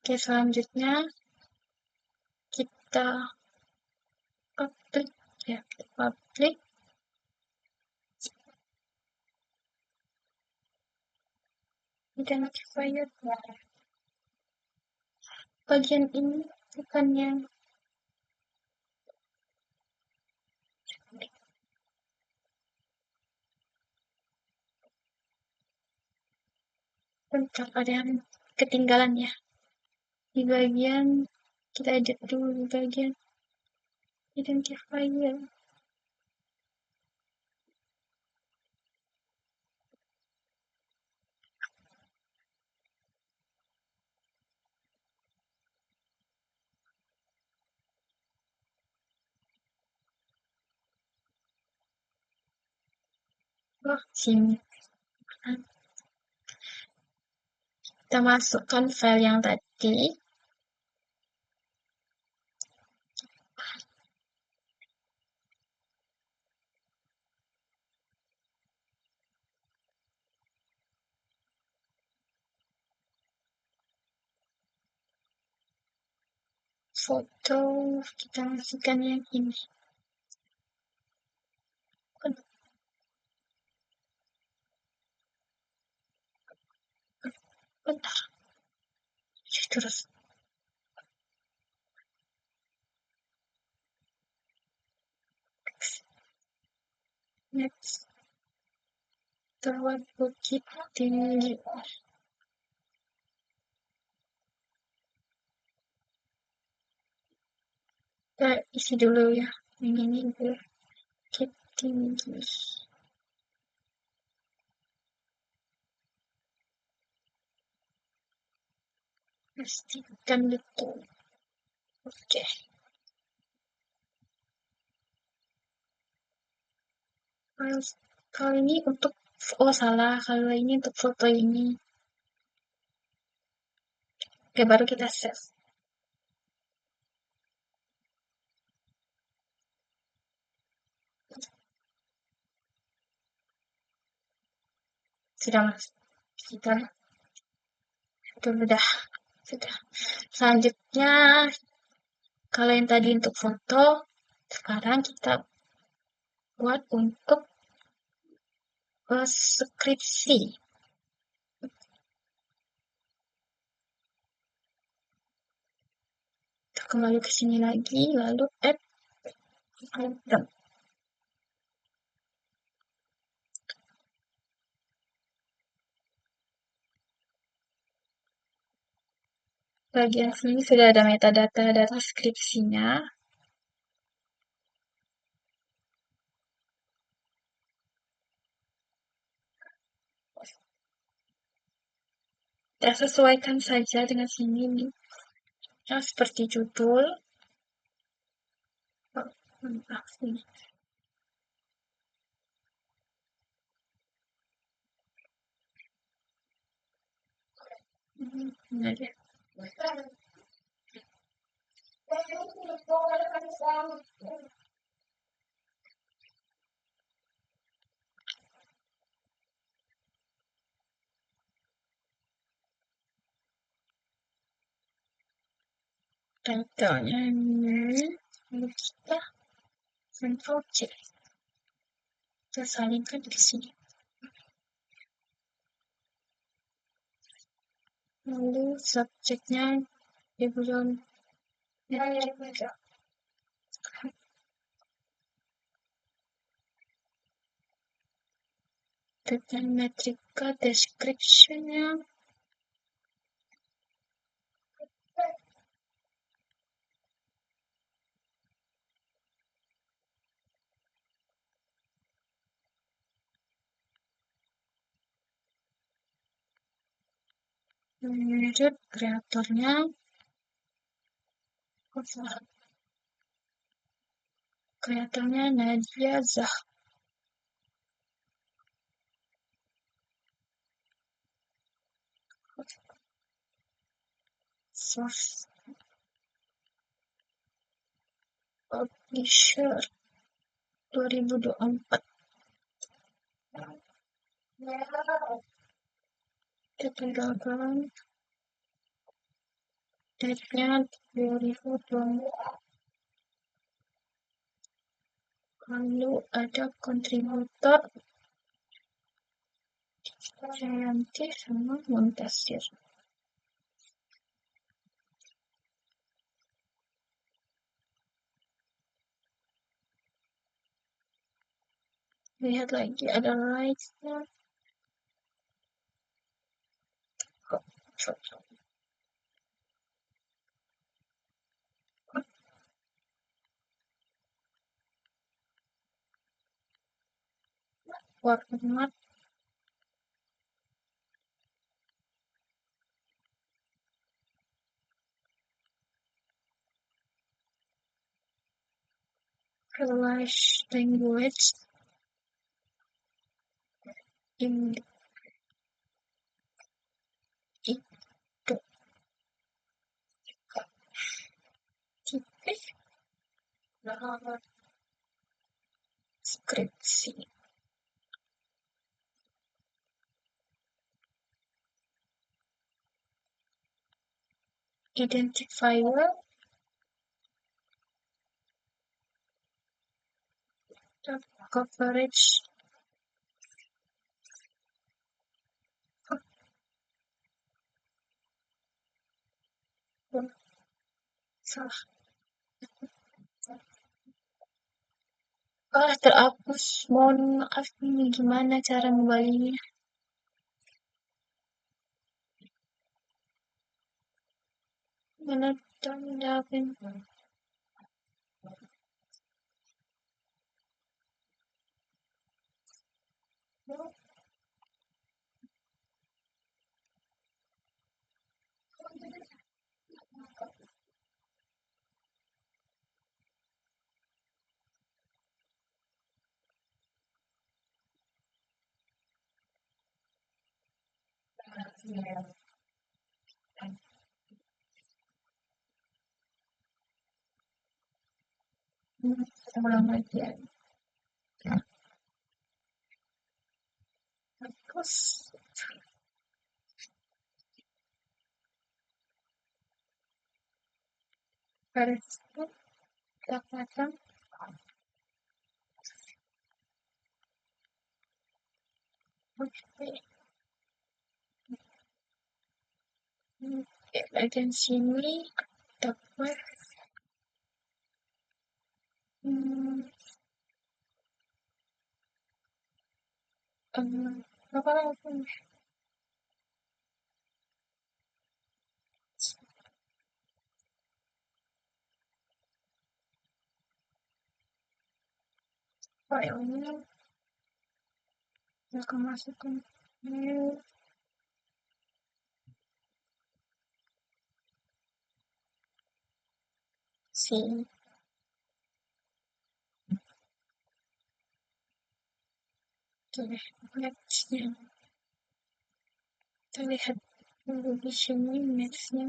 Oke, selanjutnya kita public ya, public identifier. Bagian ini bukan yang bentar, ada yang ketinggalan ya. Di bagian kita edit dulu di bagian identifier. Wah, sini. Kita masukkan file yang tadi. Foto, kita masukkan yang ini. Bentar. Terus. Next. Terwet Bukit Tinggi. Kita isi dulu ya. Yang ini Bukit Tinggi. Pastikan betul. Oke. Kalau ini untuk, oh salah, kalau ini untuk foto ini. Oke, baru kita save. Sudah mas. Kita itu sudah. Selanjutnya, kalau yang tadi untuk foto, sekarang kita buat untuk skripsi. Kita kembali ke sini lagi, lalu add item. Bagian sini sudah ada metadata data skripsinya. Kita sesuaikan saja dengan sini nih. Ya, seperti judul. Nah, ya. Contohnya ini kita Ctrl C. Kita salingkan di sini. Lalu subjeknya belum tentang metrika description-nya lanjut kreatornya Nadia Zah. Source publisher 2024. Kita tinggalkan date-nya 2024. Lalu ada kontributor Jayanti sama Muntasir. Lihat lagi ada rights-nya. Format language in itu tipis skripsi. Identifier coverage salah. Terhapus. Mohon maaf, ini gimana cara kembalinya? Mana tanda pin? Ulang lagi ya. Terus garis itu kita pasang bagian sini dapat apa lagi? Filenya aku masukkan sini. Oke, nextnya kita lihat Lalu di sini match-nya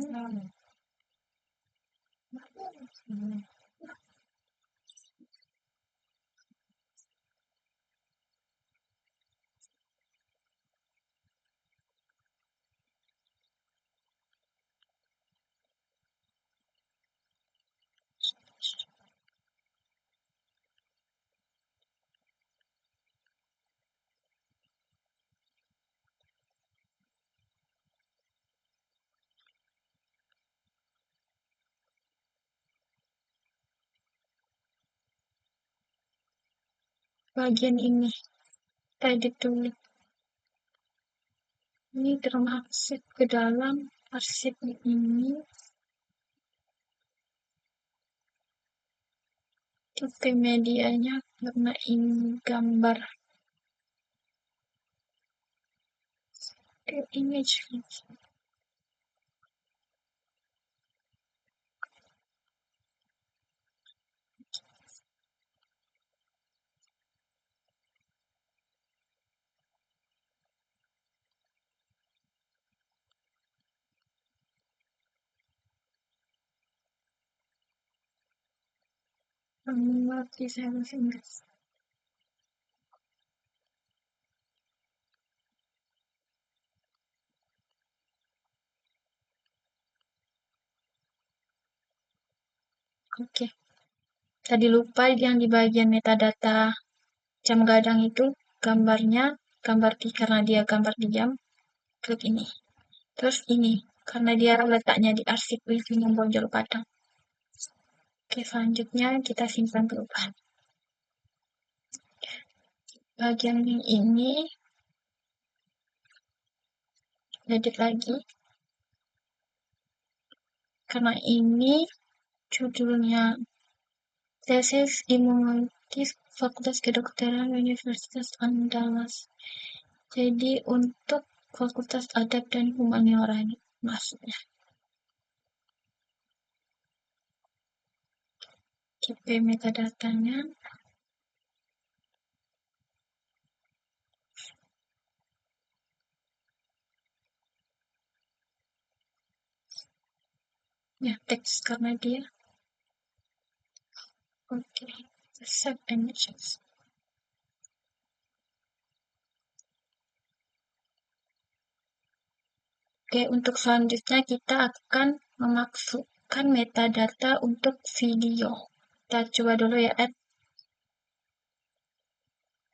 bagian ini edit dulu. Ini termasuk ke dalam arsip ini. Tipe medianya karena ini gambar image. Mengerti saya masih ingat. Oke. Tadi lupa yang di bagian metadata jam gadang itu gambarnya karena dia gambar di jam, klik ini. Terus ini karena dia letaknya di arsip wifi yang Bonjol Padang. Oke, selanjutnya kita simpan perubahan. Bagian yang ini edit lagi. Karena ini judulnya tesis imunologi Fakultas Kedokteran Universitas Andalas. Jadi untuk Fakultas Adab dan Humaniora ini maksudnya. KP metadatanya. Ya, teks karena dia. Oke, save images. Oke, untuk selanjutnya kita akan memasukkan metadata untuk video. Kita coba dulu ya, add.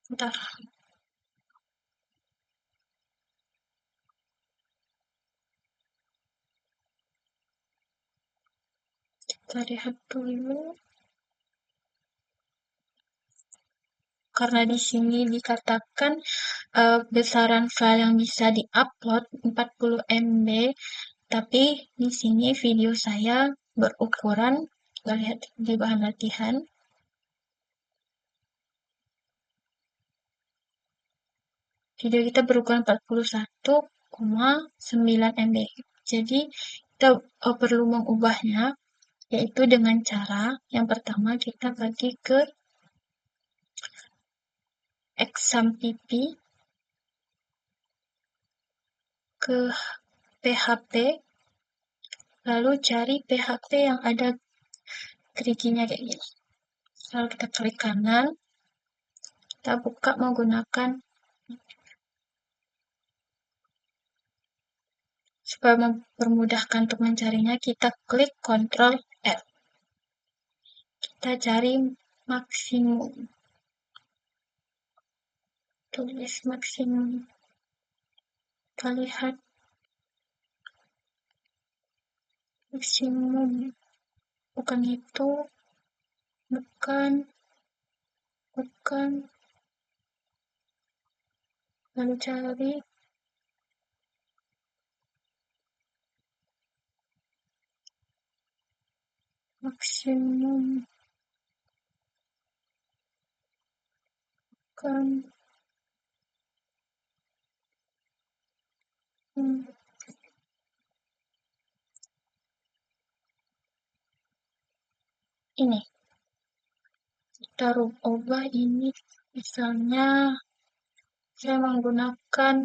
Bentar. Kita lihat dulu. Karena di sini dikatakan besaran file yang bisa diupload 40 MB, tapi di sini video saya berukuran, kita lihat di bahan latihan, video kita berukuran 41,9 MB. Jadi kita perlu mengubahnya, yaitu dengan cara yang pertama kita pergi ke XAMPP, ke PHP, lalu cari PHP yang ada geriginya kayak gini. Lalu kita klik kanan, kita buka menggunakan, supaya mempermudahkan untuk mencarinya, kita klik Ctrl F. Kita cari maksimum. Tulis maksimum. Kita lihat maksimum. Bukan itu. Bukan. Lalu cari maksimum. Bukan. Ini. Kita ubah ini. Misalnya, saya menggunakan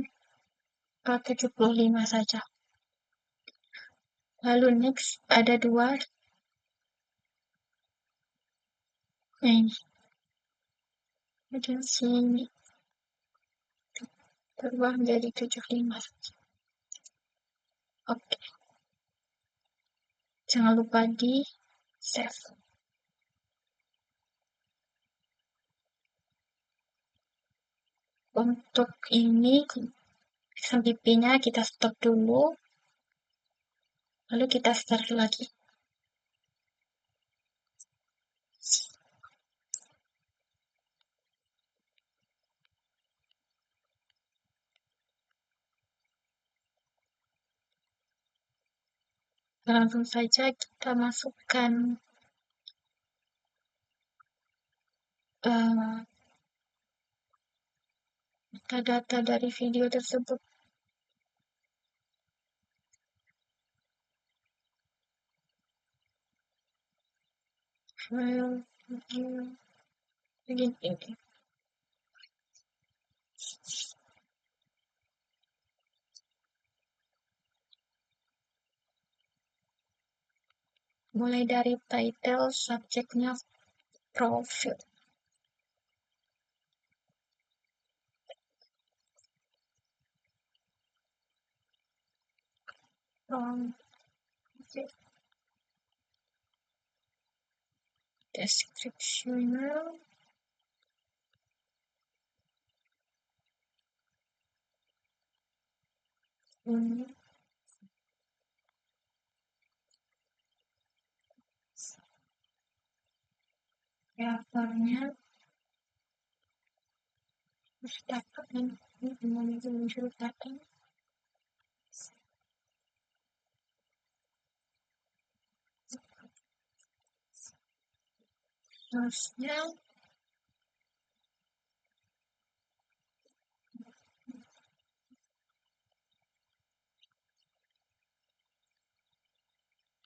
75 saja. Lalu next ada dua, nah ini, ada sini, berubah menjadi 75. Oke, jangan lupa di save. Untuk ini, XMPP-nya kita stop dulu, lalu kita start lagi. Langsung saja kita masukkan data dari video tersebut. File video begini. Mulai dari title, subjeknya, profil. Description. Covernya harus dapat muncul data. Source-nya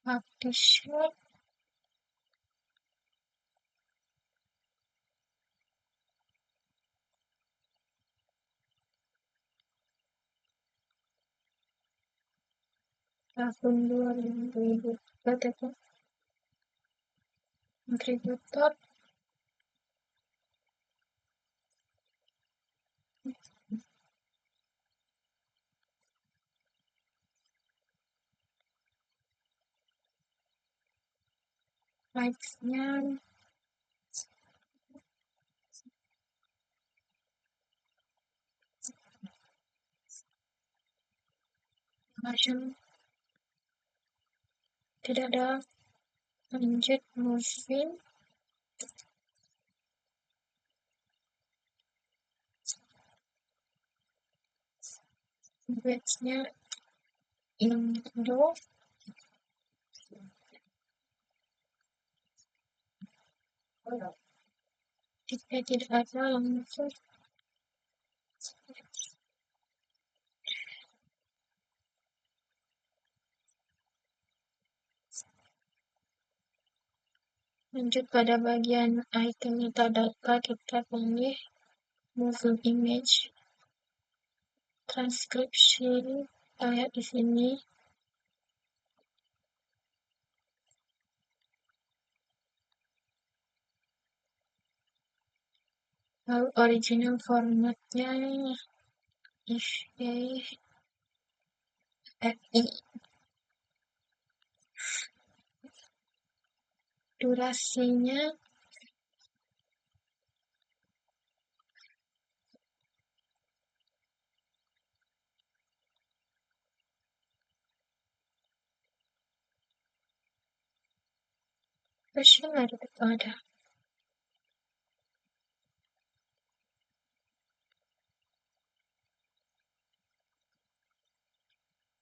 publisher, tahun 2000 kontributor, likes-nya version tidak ada, lanjut moving, batch-nya Indo, jika tidak ada langsung lanjut pada bagian item metadata, kita pilih moving image, transcription, kita lihat di sini. Lalu original formatnya FI, durasinya version ada.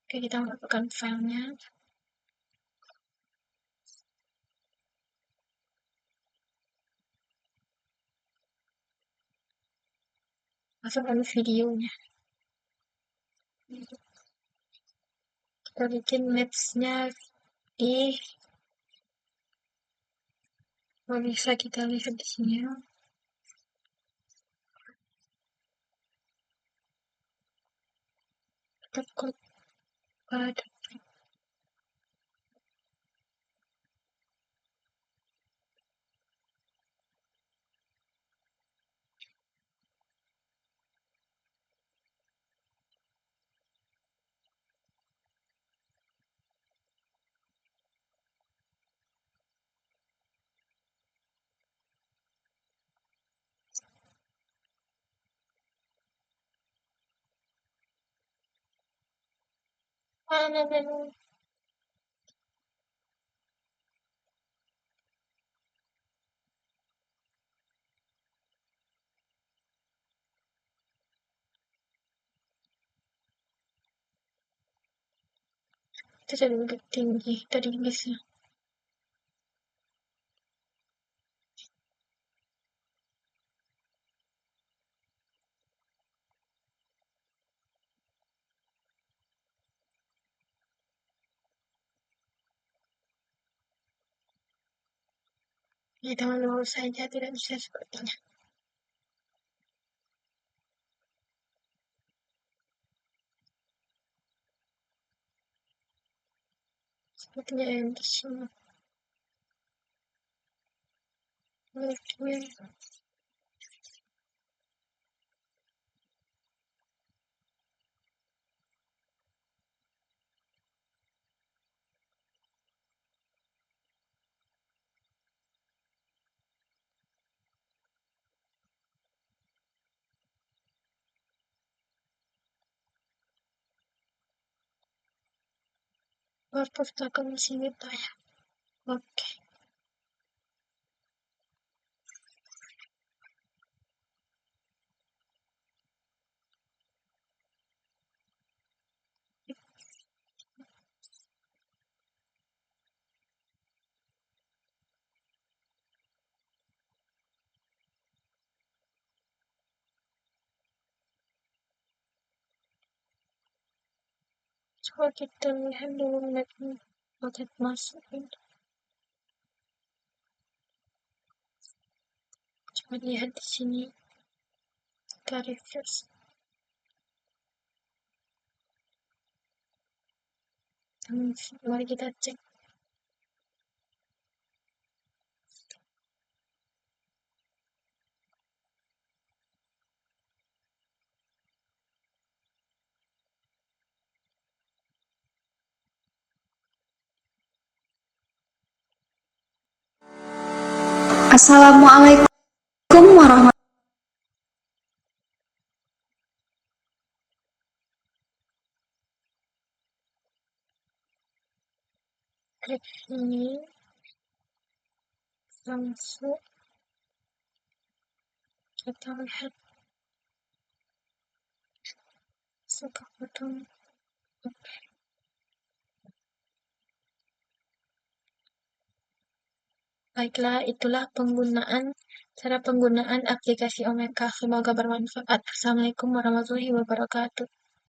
Oke, kita masukkan filenya. Masukkan videonya. Kita bikin maps-nya di, bisa kita lihat di sini ya. Kita klik pada Itu jadi lebih tinggi dari bisnya. Ya, teman lurus saja tidak bisa sepertinya. Sepertinya yang di sini. Perpustakaan di sini tuh ya. Oke. Coba kita lihat dulu mapnya. Paket masuk ini. Coba lihat di sini. Kita refresh. Mari kita cek. Assalamualaikum warahmatullahi Klik sini. Langsung kita lihat. Suka button. Baiklah, itulah cara penggunaan aplikasi Omeka. Semoga bermanfaat. Assalamualaikum warahmatullahi wabarakatuh.